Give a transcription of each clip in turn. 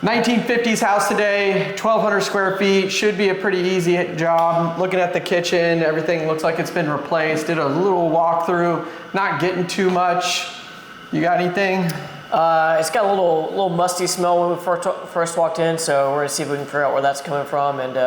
1950s house today, 1,200 square feet, should be a pretty easy job. Looking at the kitchen, everything looks like it's been replaced. Did a little walkthrough, not getting too much. You got anything? It's got a little musty smell when we first walked in, so we're gonna see if we can figure out where that's coming from and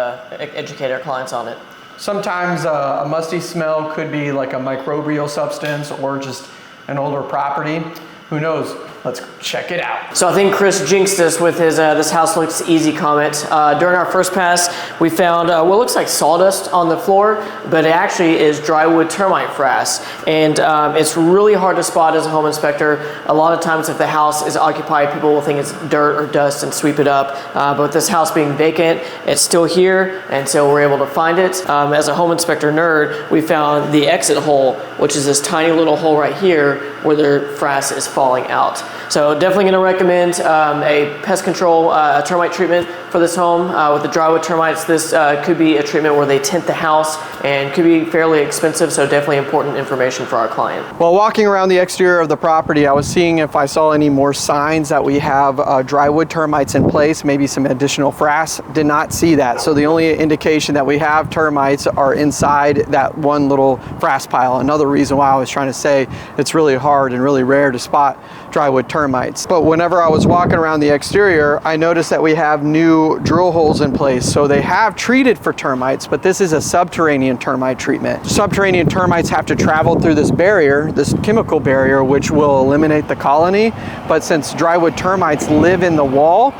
educate our clients on it. Sometimes a musty smell could be like a microbial substance or just an older property. Who knows? Let's check it out. So I think Chris jinxed us with his this house looks easy comment. During our first pass, we found what looks like sawdust on the floor, but it actually is drywood termite frass. And it's really hard to spot as a home inspector. A lot of times if the house is occupied, people will think it's dirt or dust and sweep it up. But with this house being vacant, it's still here, and so we're able to find it. As a home inspector nerd, we found the exit hole, which is this tiny little hole right here where the frass is falling out. So definitely going to recommend a pest control termite treatment for this home. With the drywood termites, this could be a treatment where they tint the house and could be fairly expensive, so definitely important information for our client. While walking around the exterior of the property, I was seeing if I saw any more signs that we have drywood termites in place, maybe some additional frass. Did not see that. So the only indication that we have termites are inside that one little frass pile. Another reason why I was trying to say it's really hard and really rare to spot drywood termites. But whenever I was walking around the exterior, I noticed that we have new drill holes in place. So they have treated for termites, but this is a subterranean termite treatment. Subterranean termites have to travel through this barrier, this chemical barrier, which will eliminate the colony. But since drywood termites live in the wall,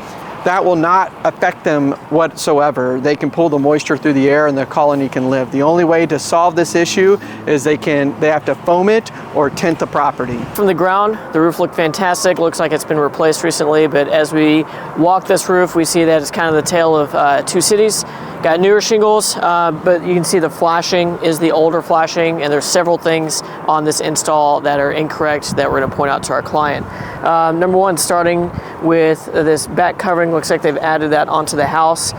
that will not affect them whatsoever. They can pull the moisture through the air and the colony can live. The only way to solve this issue is they have to foam it or tint the property. From the ground, the roof looked fantastic. Looks like it's been replaced recently, but as we walk this roof, we see that it's kind of the tale of two cities. Got newer shingles, but you can see the flashing is the older flashing, and there's several things on this install that are incorrect that we're gonna point out to our client. Number one, starting with this back covering, looks like they've added that onto the house.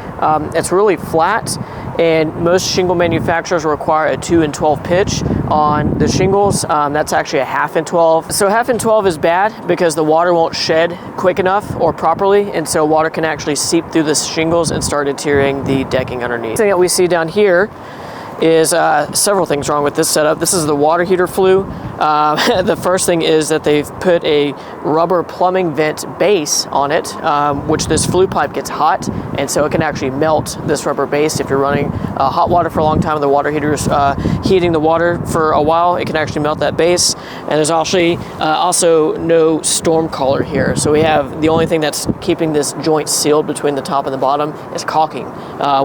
It's really flat, and most shingle manufacturers require a 2 and 12 pitch on the shingles. That's actually a 1/2 and 12. So 1/2 and 12 is bad because the water won't shed quick enough or properly, and so water can actually seep through the shingles and start deteriorating the decking underneath. The thing that we see down here is several things wrong with this setup. This is the water heater flue. The first thing is that they've put a rubber plumbing vent base on it, which this flue pipe gets hot, and so it can actually melt this rubber base. If you're running hot water for a long time and the water heater's heating the water for a while, it can actually melt that base. And there's actually also no storm collar here. So we have the only thing that's keeping this joint sealed between the top and the bottom is caulking,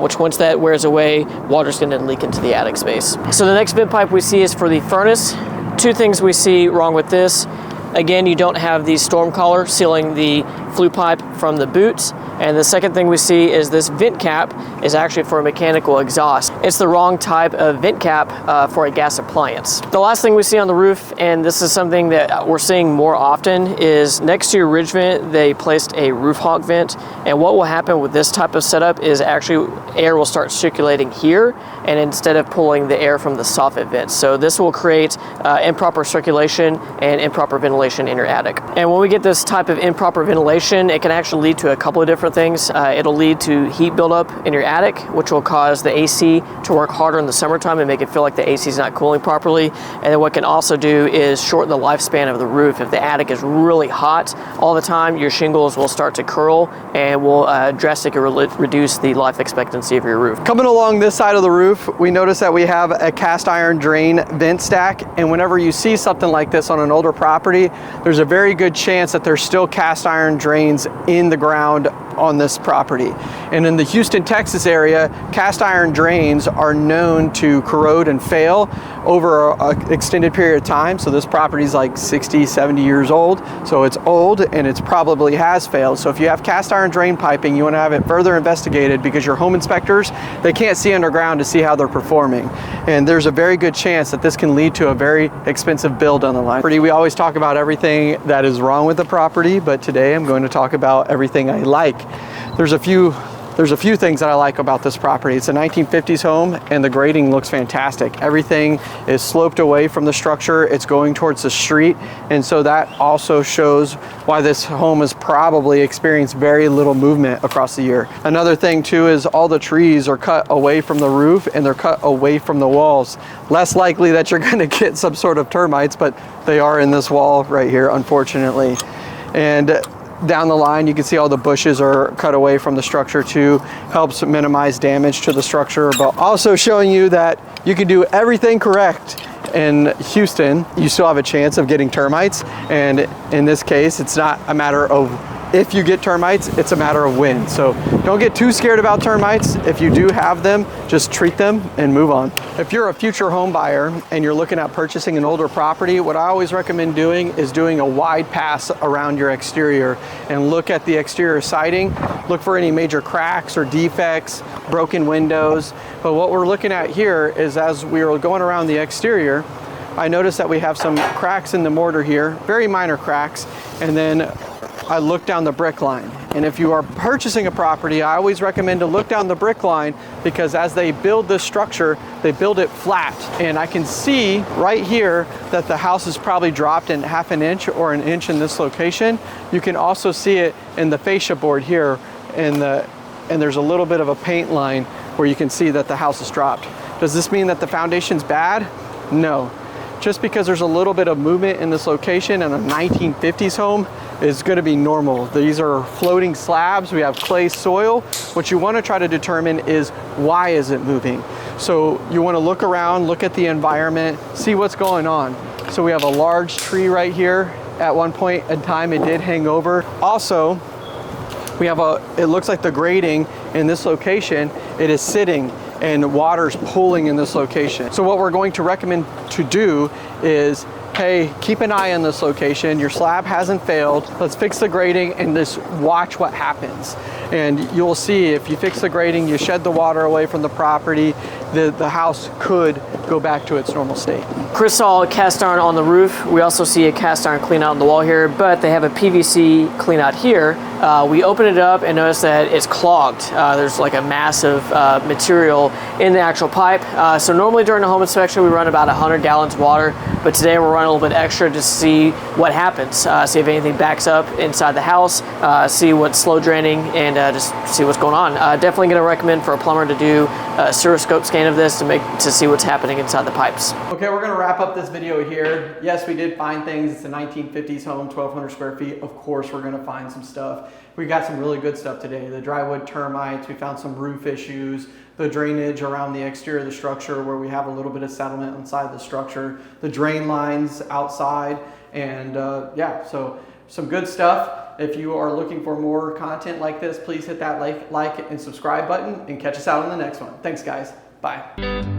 which once that wears away, water's going to leak into the attic space. So the next vent pipe we see is for the furnace. Two things we see wrong with this. Again, you don't have the storm collar sealing the flue pipe from the boot. And the second thing we see is this vent cap is actually for a mechanical exhaust. It's the wrong type of vent cap for a gas appliance. The last thing we see on the roof, and this is something that we're seeing more often, is next to your ridge vent, they placed a roof hog vent. And what will happen with this type of setup is actually air will start circulating here, and instead of pulling the air from the soffit vent. So this will create improper circulation and improper ventilation in your attic. And when we get this type of improper ventilation, it can actually lead to a couple of different things. It'll lead to heat buildup in your attic, which will cause the AC to work harder in the summertime and make it feel like the AC is not cooling properly. And then what can also do is shorten the lifespan of the roof. If the attic is really hot all the time, your shingles will start to curl and will drastically reduce the life expectancy of your roof. Coming along this side of the roof, we notice that we have a cast iron drain vent stack. And whenever you see something like this on an older property, there's a very good chance that there's still cast iron drains in the ground on this property. And in the Houston, Texas area, cast iron drains are known to corrode and fail over an extended period of time. So this property is like 60, 70 years old. So it's old and it's probably has failed. So if you have cast iron drain piping, you want to have it further investigated because your home inspectors, they can't see underground to see how they're performing. And there's a very good chance that this can lead to a very expensive bill down the line. We always talk about everything that is wrong with the property, but today I'm going to talk about everything I like. There's a few There's a few things that I like about this property. It's a 1950s home and the grading looks fantastic. Everything is sloped away from the structure. It's going towards the street. And so that also shows why this home has probably experienced very little movement across the year. Another thing too is all the trees are cut away from the roof and they're cut away from the walls. Less likely that you're gonna get some sort of termites, but they are in this wall right here, unfortunately. And down the line, you can see all the bushes are cut away from the structure too. Helps minimize damage to the structure, but also showing you that you can do everything correct in Houston, you still have a chance of getting termites. And in this case, it's not a matter of if you get termites, it's a matter of when. So don't get too scared about termites. If you do have them, just treat them and move on. If you're a future home buyer and you're looking at purchasing an older property, what I always recommend doing is doing a wide pass around your exterior and look at the exterior siding. Look for any major cracks or defects, broken windows. But what we're looking at here is as we were going around the exterior, I noticed that we have some cracks in the mortar here, very minor cracks, and then I look down the brick line. And if you are purchasing a property, I always recommend to look down the brick line because as they build this structure, they build it flat. And I can see right here that the house is probably dropped in half an inch or an inch in this location. You can also see it in the fascia board here and there's a little bit of a paint line where you can see that the house is dropped. Does this mean that the foundation's bad? No. Just because there's a little bit of movement in this location in a 1950s home is going to be normal. These are floating slabs. We have clay soil. What you want to try to determine is why is it moving? So you want to look around, look at the environment, see what's going on. So we have a large tree right here. At one point in time, it did hang over. Also, we have it looks like the grading in this location, it is sitting and water's pooling in this location. So what we're going to recommend to do is, hey, keep an eye on this location. Your slab hasn't failed. Let's fix the grading and just watch what happens. And you'll see if you fix the grading, you shed the water away from the property, the house could go back to its normal state. Chris saw a cast iron on the roof. We also see a cast iron clean out on the wall here, but they have a PVC clean out here. We open it up and notice that it's clogged. There's like a massive material in the actual pipe. So normally during a home inspection, we run about 100 gallons of water, but today we're running a little bit extra to see what happens. See if anything backs up inside the house, see what's slow draining, and just see what's going on. Definitely gonna recommend for a plumber to do a seroscope scan of this to see what's happening inside the pipes. Okay, we're gonna wrap up this video here. Yes, we did find things. It's a 1950s home, 1,200 square feet. Of course, we're gonna find some stuff. We got some really good stuff today. The drywood termites, we found some roof issues, the drainage around the exterior of the structure where we have a little bit of settlement inside the structure, the drain lines outside, and yeah, so some good stuff. If you are looking for more content like this, please hit that like and subscribe button and catch us out on the next one. Thanks guys, bye.